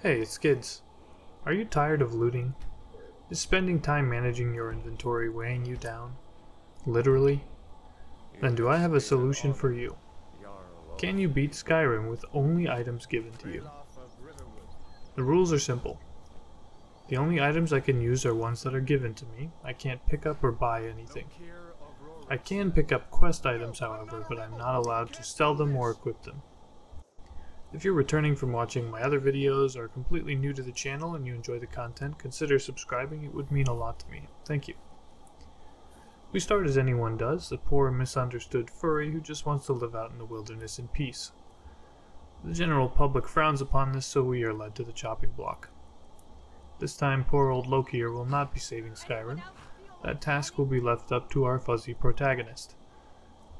Hey, Skids. Are you tired of looting? Is spending time managing your inventory weighing you down? Literally? Then do I have a solution for you. Can you beat Skyrim with only items given to you? The rules are simple. The only items I can use are ones that are given to me. I can't pick up or buy anything. I can pick up quest items, however, but I'm not allowed to sell them or equip them. If you're returning from watching my other videos or are completely new to the channel and you enjoy the content, consider subscribing. It would mean a lot to me. Thank you. We start as anyone does, a poor, misunderstood furry who just wants to live out in the wilderness in peace. The general public frowns upon this, so we are led to the chopping block. This time, poor old Lokier will not be saving Skyrim. That task will be left up to our fuzzy protagonist.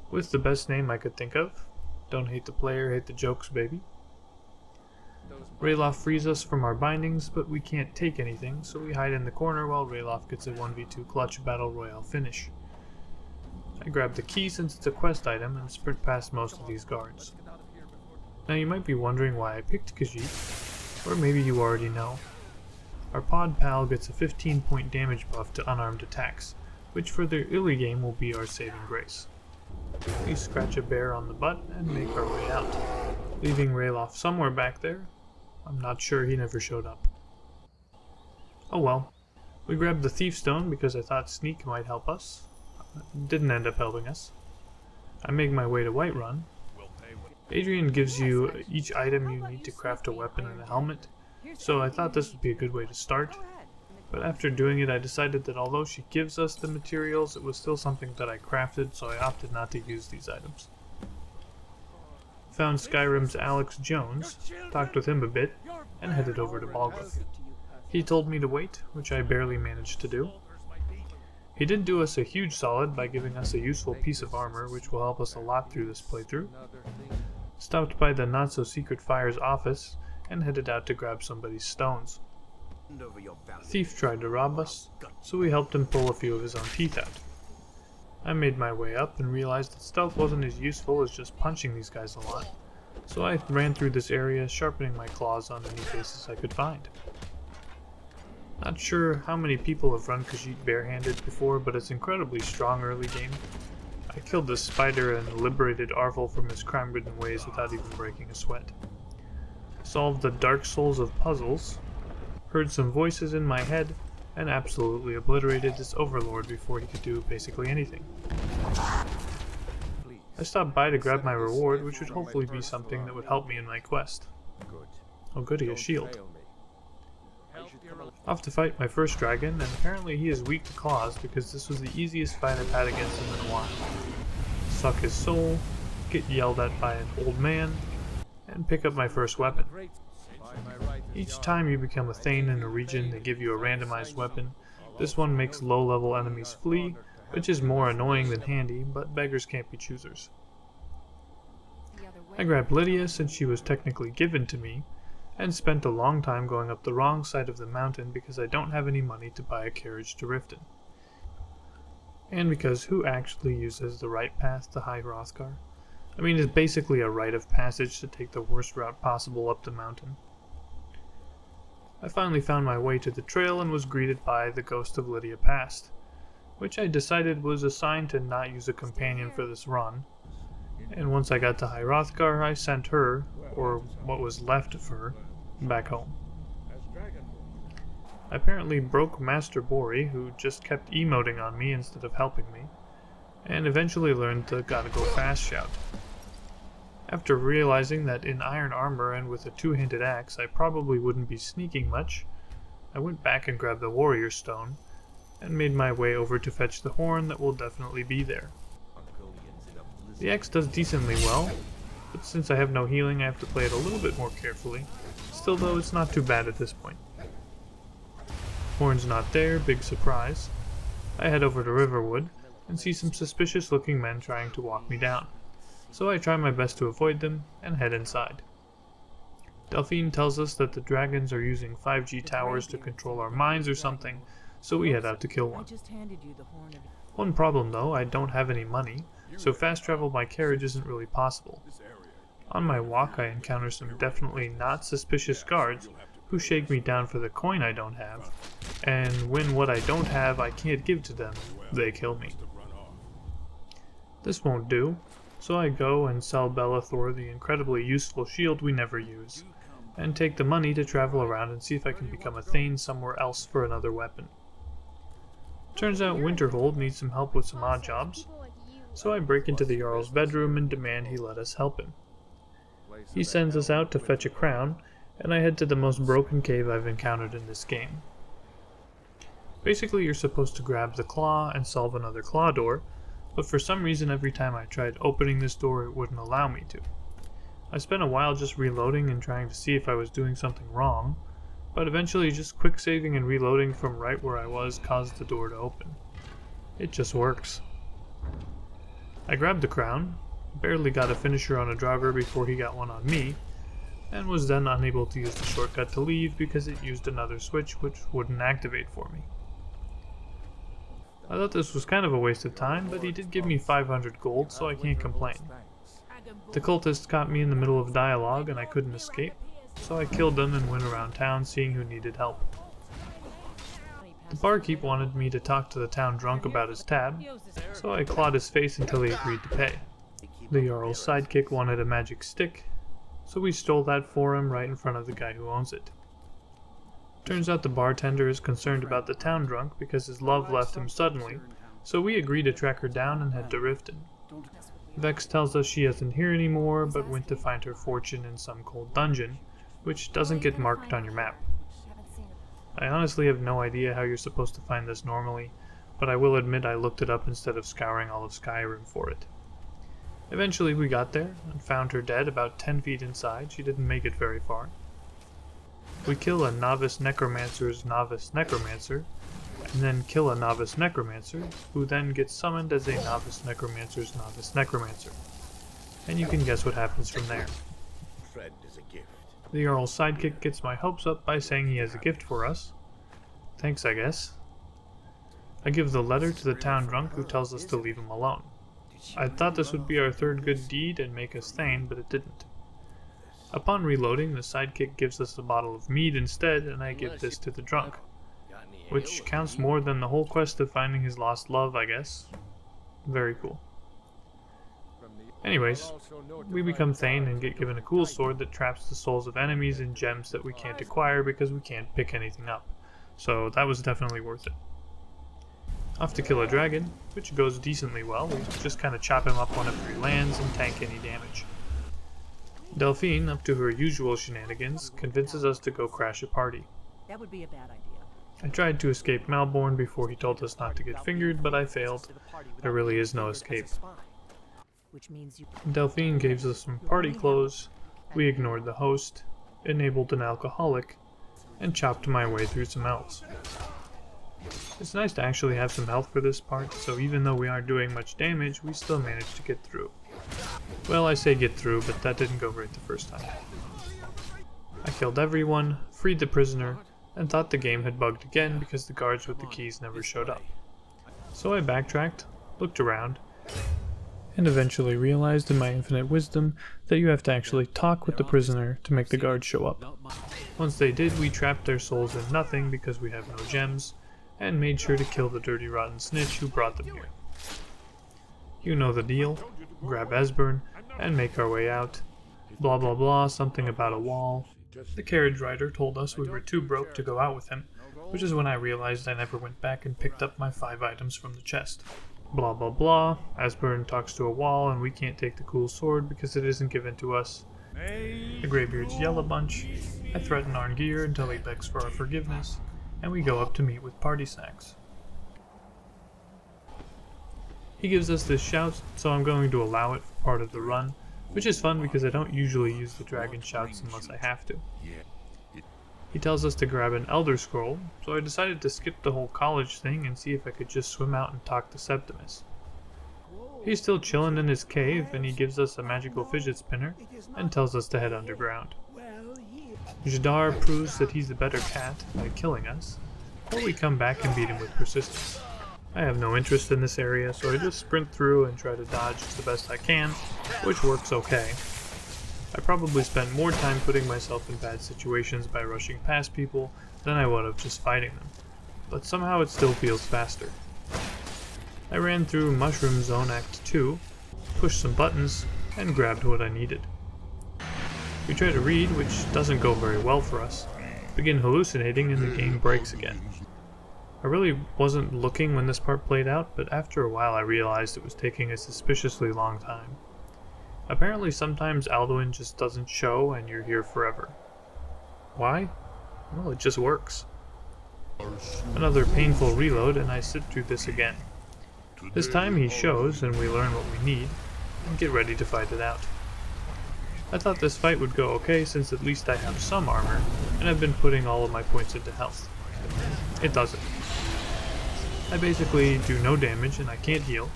With the best name I could think of. Don't hate the player, hate the jokes, baby. Ralof frees us from our bindings, but we can't take anything, so we hide in the corner while Ralof gets a 1v2 clutch battle royale finish. I grab the key since it's a quest item and sprint past most of these guards. Now you might be wondering why I picked Khajiit, or maybe you already know. Our pod pal gets a 15-point damage buff to unarmed attacks, which for the early game will be our saving grace. We scratch a bear on the butt and make our way out, leaving Ralof somewhere back there. I'm not sure, he never showed up. Oh well. We grabbed the Thief Stone because I thought sneak might help us. It didn't end up helping us. I make my way to Whiterun. Adrian gives you each item you need to craft a weapon and a helmet, so I thought this would be a good way to start. But after doing it, I decided that although she gives us the materials, it was still something that I crafted, so I opted not to use these items. Found Skyrim's Alex Jones, talked with him a bit, and headed over to Balgruuf. He told me to wait, which I barely managed to do. He did do us a huge solid by giving us a useful piece of armor, which will help us a lot through this playthrough. Stopped by the not-so-secret Fire's office, and headed out to grab somebody's stones. The thief tried to rob us, so we helped him pull a few of his own teeth out. I made my way up and realized that stealth wasn't as useful as just punching these guys a lot, so I ran through this area, sharpening my claws on any faces I could find. Not sure how many people have run Khajiit barehanded before, but it's incredibly strong early game. I killed this spider and liberated Arvel from his crime-ridden ways without even breaking a sweat. Solved the Dark Souls of puzzles, heard some voices in my head, and absolutely obliterated this overlord before he could do basically anything. I stopped by to grab my reward, which would hopefully be something that would help me in my quest. Oh goody, a shield. Off to fight my first dragon, and apparently he is weak to claws because this was the easiest fight I've had against him in a while. Suck his soul, get yelled at by an old man, and pick up my first weapon. Each time you become a Thane in a region, they give you a randomized weapon. This one makes low-level enemies flee, which is more annoying than handy, but beggars can't be choosers. I grabbed Lydia since she was technically given to me, and spent a long time going up the wrong side of the mountain because I don't have any money to buy a carriage to Riften. And because who actually uses the right path to High Hrothgar? I mean, it's basically a rite of passage to take the worst route possible up the mountain. I finally found my way to the trail and was greeted by the ghost of Lydia Past, which I decided was a sign to not use a companion for this run. And once I got to High Hrothgar, I sent her, or what was left of her, back home. I apparently broke Master Bori, who just kept emoting on me instead of helping me, and eventually learned the gotta go fast shout. After realizing that in iron armor and with a two-handed axe I probably wouldn't be sneaking much, I went back and grabbed the warrior stone, and made my way over to fetch the horn that will definitely be there. The axe does decently well, but since I have no healing I have to play it a little bit more carefully. Still though, it's not too bad at this point. Horn's not there, big surprise. I head over to Riverwood, and see some suspicious looking men trying to walk me down. So I try my best to avoid them, and head inside. Delphine tells us that the dragons are using 5G towers to control our minds or something, so we head out to kill one. One problem though, I don't have any money, so fast travel by carriage isn't really possible. On my walk I encounter some definitely not suspicious guards who shake me down for the coin I don't have, and when what I don't have I can't give to them, they kill me. This won't do, so I go and sell Bellathor the incredibly useful shield we never use, and take the money to travel around and see if I can become a Thane somewhere else for another weapon. Turns out Winterhold needs some help with some odd jobs, so I break into the Jarl's bedroom and demand he let us help him. He sends us out to fetch a crown, and I head to the most broken cave I've encountered in this game. Basically, you're supposed to grab the claw and solve another claw door, but for some reason every time I tried opening this door it wouldn't allow me to. I spent a while just reloading and trying to see if I was doing something wrong, but eventually just quick saving and reloading from right where I was caused the door to open. It just works. I grabbed the crown, barely got a finisher on a Draugr before he got one on me, and was then unable to use the shortcut to leave because it used another switch which wouldn't activate for me. I thought this was kind of a waste of time, but he did give me 500 gold, so I can't complain. The cultists caught me in the middle of dialogue and I couldn't escape, so I killed them and went around town seeing who needed help. The barkeep wanted me to talk to the town drunk about his tab, so I clawed his face until he agreed to pay. The Jarl's sidekick wanted a magic stick, so we stole that for him right in front of the guy who owns it. Turns out the bartender is concerned about the town drunk because his love left him suddenly, so we agree to track her down and head to Riften. Vex tells us she isn't here anymore, but went to find her fortune in some cold dungeon, which doesn't get marked on your map. I honestly have no idea how you're supposed to find this normally, but I will admit I looked it up instead of scouring all of Skyrim for it. Eventually we got there, and found her dead about 10 feet inside. She didn't make it very far. We kill a novice necromancer's novice necromancer, and then kill a novice necromancer, who then gets summoned as a novice necromancer's novice necromancer. And you can guess what happens from there. The Jarl's sidekick gets my hopes up by saying he has a gift for us. Thanks, I guess. I give the letter to the town drunk who tells us to leave him alone. I thought this would be our third good deed and make us Thane, but it didn't. Upon reloading, the sidekick gives us a bottle of mead instead, and I give this to the drunk. Which counts more than the whole quest of finding his lost love, I guess. Very cool. Anyways, we become Thane and get given a cool sword that traps the souls of enemies in gems that we can't acquire because we can't pick anything up. So that was definitely worth it. Off to kill a dragon, which goes decently well. We just kind of chop him up whenever he lands and tank any damage. Delphine, up to her usual shenanigans, convinces us to go crash a party. That would be a bad idea. I tried to escape Malborn before he told us not to get fingered, but I failed. There really is no escape. Delphine gave us some party clothes, we ignored the host, enabled an alcoholic, and chopped my way through some elves. It's nice to actually have some health for this part, so even though we aren't doing much damage, we still managed to get through. Well, I say get through, but that didn't go great the first time. I killed everyone, freed the prisoner, and thought the game had bugged again because the guards with the keys never showed up. So I backtracked, looked around, and eventually realized in my infinite wisdom that you have to actually talk with the prisoner to make the guards show up. Once they did, we trapped their souls in nothing because we have no gems, and made sure to kill the dirty rotten snitch who brought them here. You know the deal. Grab Esbern, and make our way out. Blah blah blah, something about a wall. The carriage rider told us we were too broke to go out with him, which is when I realized I never went back and picked up my 5 items from the chest. Blah blah blah, Esbern talks to a wall and we can't take the cool sword because it isn't given to us. The Greybeards yell a bunch, I threaten Arngeir until he begs for our forgiveness, and we go up to meet with party snacks. He gives us this shout, so I'm going to allow it for part of the run, which is fun because I don't usually use the dragon shouts unless I have to. He tells us to grab an Elder Scroll, so I decided to skip the whole college thing and see if I could just swim out and talk to Septimus. He's still chilling in his cave, and he gives us a magical fidget spinner and tells us to head underground. Jadar proves that he's the better cat by killing us, but we come back and beat him with persistence. I have no interest in this area, so I just sprint through and try to dodge the best I can, which works okay. I probably spent more time putting myself in bad situations by rushing past people than I would have just fighting them, but somehow it still feels faster. I ran through Mushroom Zone Act 2, pushed some buttons, and grabbed what I needed. We try to read, which doesn't go very well for us, begin hallucinating, and the game breaks again. I really wasn't looking when this part played out, but after a while I realized it was taking a suspiciously long time. Apparently sometimes Alduin just doesn't show and you're here forever. Why? Well, it just works. Another painful reload and I sit through this again. This time he shows and we learn what we need, and get ready to fight it out. I thought this fight would go okay since at least I have some armor, and I've been putting all of my points into health. It doesn't. I basically do no damage and I can't heal,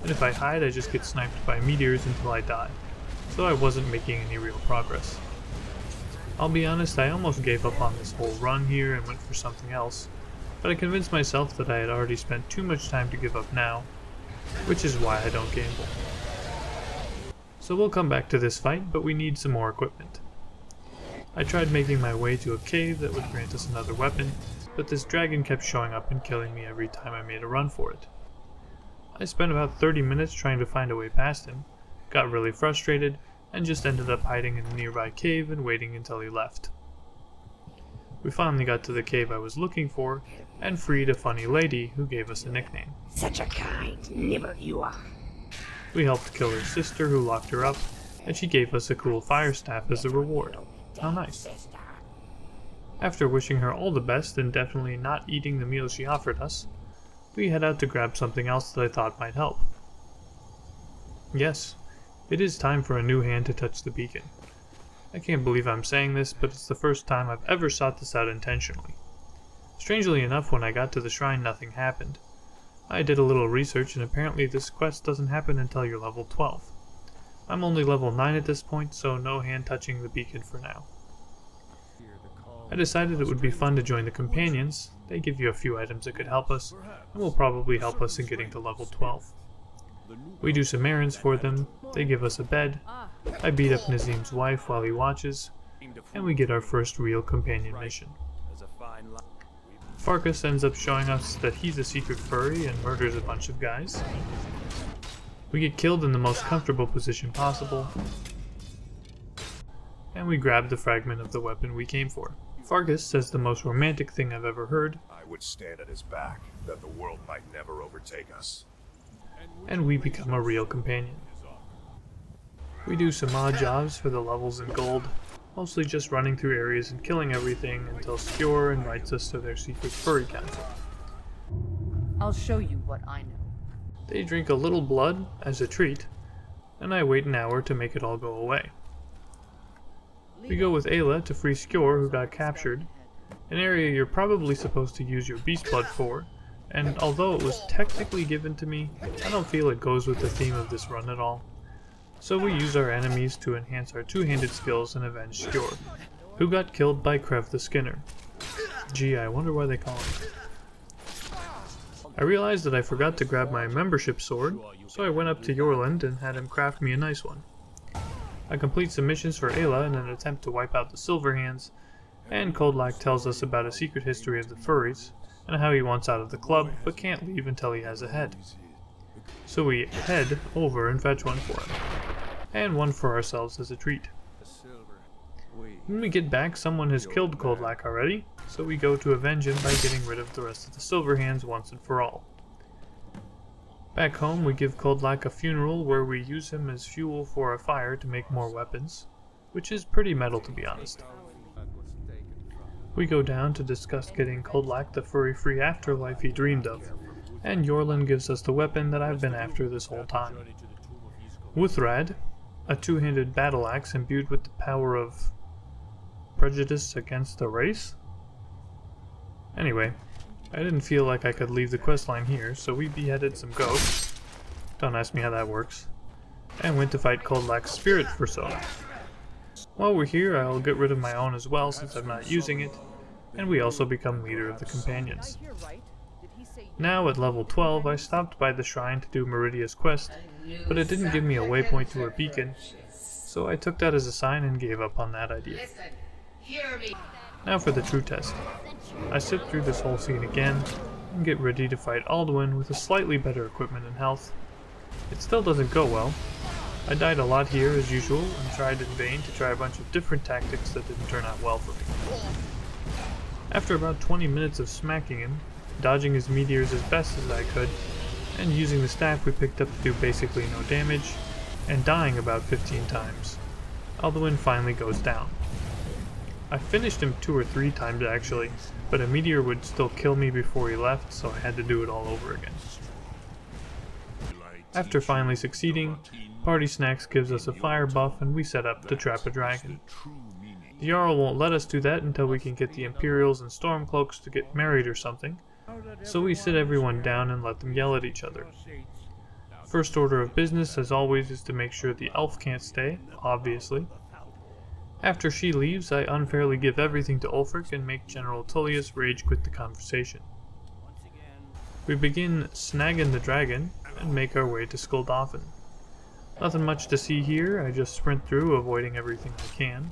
and if I hide I just get sniped by meteors until I die, so I wasn't making any real progress. I'll be honest, I almost gave up on this whole run here and went for something else, but I convinced myself that I had already spent too much time to give up now, which is why I don't gamble. So we'll come back to this fight, but we need some more equipment. I tried making my way to a cave that would grant us another weapon, but this dragon kept showing up and killing me every time I made a run for it. I spent about 30 minutes trying to find a way past him, got really frustrated, and just ended up hiding in a nearby cave and waiting until he left. We finally got to the cave I was looking for, and freed a funny lady who gave us a nickname. Such a kind nibber you are. We helped kill her sister who locked her up, and she gave us a cool fire staff as a reward. How nice. After wishing her all the best and definitely not eating the meal she offered us, we head out to grab something else that I thought might help. Yes, it is time for a new hand to touch the beacon. I can't believe I'm saying this, but it's the first time I've ever sought this out intentionally. Strangely enough, when I got to the shrine, nothing happened. I did a little research, and apparently this quest doesn't happen until you're level 12. I'm only level 9 at this point, so no hand touching the beacon for now. I decided it would be fun to join the companions. They give you a few items that could help us, and will probably help us in getting to level 12. We do some errands for them, they give us a bed, I beat up Nazim's wife while he watches, and we get our first real companion mission. Farkas ends up showing us that he's a secret furry and murders a bunch of guys. We get killed in the most comfortable position possible, and we grab the fragment of the weapon we came for. Farkas says the most romantic thing I've ever heard. I would stand at his back, that the world might never overtake us. And we become a real companion. We do some odd jobs for the levels in gold, mostly just running through areas and killing everything until Skjor invites us to their secret furry council. I'll show you what I know. They drink a little blood as a treat, and I wait an hour to make it all go away. We go with Ayla to free Skjor, who got captured, an area you're probably supposed to use your beast blood for, and although it was technically given to me, I don't feel it goes with the theme of this run at all. So we use our enemies to enhance our two-handed skills and avenge Skjor, who got killed by Krev the Skinner. Gee, I wonder why they call him. I realized that I forgot to grab my membership sword, so I went up to Yorland and had him craft me a nice one. I complete some missions for Ayla in an attempt to wipe out the Silverhands, and Coldlack tells us about a secret history of the furries, and how he wants out of the club, but can't leave until he has a head. So we head over and fetch one for him, and one for ourselves as a treat. When we get back, someone has killed Coldlack already, so we go to avenge him by getting rid of the rest of the Silverhands once and for all. Back home, we give Coldlack a funeral where we use him as fuel for a fire to make more weapons, which is pretty metal to be honest. We go down to discuss getting Coldlack the furry-free afterlife he dreamed of, and Yorland gives us the weapon that I've been after this whole time. Wuthrad, a two-handed battle axe imbued with the power of prejudice against a race? Anyway, I didn't feel like I could leave the questline here, so we beheaded some ghosts, don't ask me how that works, and went to fight Coldlack's spirit for so. While we're here, I'll get rid of my own as well since I'm not using it, and we also become leader of the companions. Now at level 12, I stopped by the shrine to do Meridia's quest, but it didn't give me a waypoint to her beacon, so I took that as a sign and gave up on that idea. Listen, hear me. Now for the true test. I sit through this whole scene again and get ready to fight Alduin with a slightly better equipment and health. It still doesn't go well. I died a lot here as usual and tried in vain to try a bunch of different tactics that didn't turn out well for me. After about 20 minutes of smacking him, dodging his meteors as best as I could, and using the staff we picked up to do basically no damage, and dying about 15 times, Alduin finally goes down. I finished him 2 or 3 times actually, but a meteor would still kill me before he left, so I had to do it all over again. After finally succeeding, Party Snacks gives us a fire buff and we set up to trap a dragon. The Jarl won't let us do that until we can get the Imperials and Stormcloaks to get married or something, so we sit everyone down and let them yell at each other. First order of business, as always, is to make sure the elf can't stay, obviously. After she leaves, I unfairly give everything to Ulfric and make General Tullius rage quit the conversation. We begin snagging the dragon and make our way to Skuldafn. Nothing much to see here, I just sprint through, avoiding everything I can.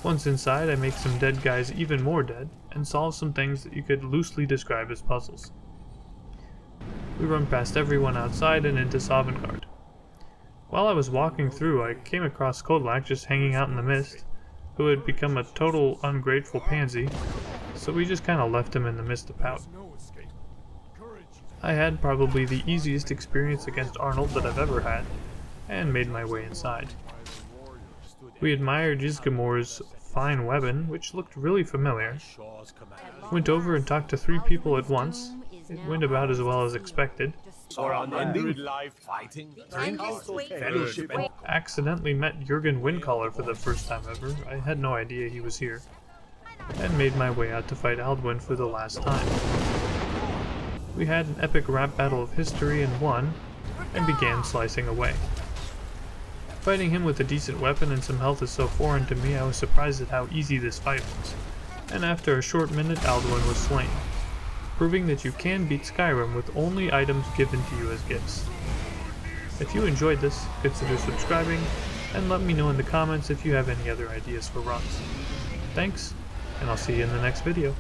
Once inside, I make some dead guys even more dead, and solve some things that you could loosely describe as puzzles. We run past everyone outside and into Sovngarde. While I was walking through, I came across Kodlak just hanging out in the mist, who had become a total ungrateful pansy, so we just kinda left him in the mist to pout. I had probably the easiest experience against Arnold that I've ever had, and made my way inside. We admired Ysgramor's fine weapon, which looked really familiar. Went over and talked to 3 people at once. It went about as well as expected. Accidentally met Jurgen Windcaller for the first time ever. I had no idea he was here. And made my way out to fight Alduin for the last time. We had an epic rap battle of history and won, and began slicing away. Fighting him with a decent weapon and some health is so foreign to me I was surprised at how easy this fight was, and after a short minute Alduin was slain, proving that you can beat Skyrim with only items given to you as gifts. If you enjoyed this, consider subscribing, and let me know in the comments if you have any other ideas for runs. Thanks, and I'll see you in the next video.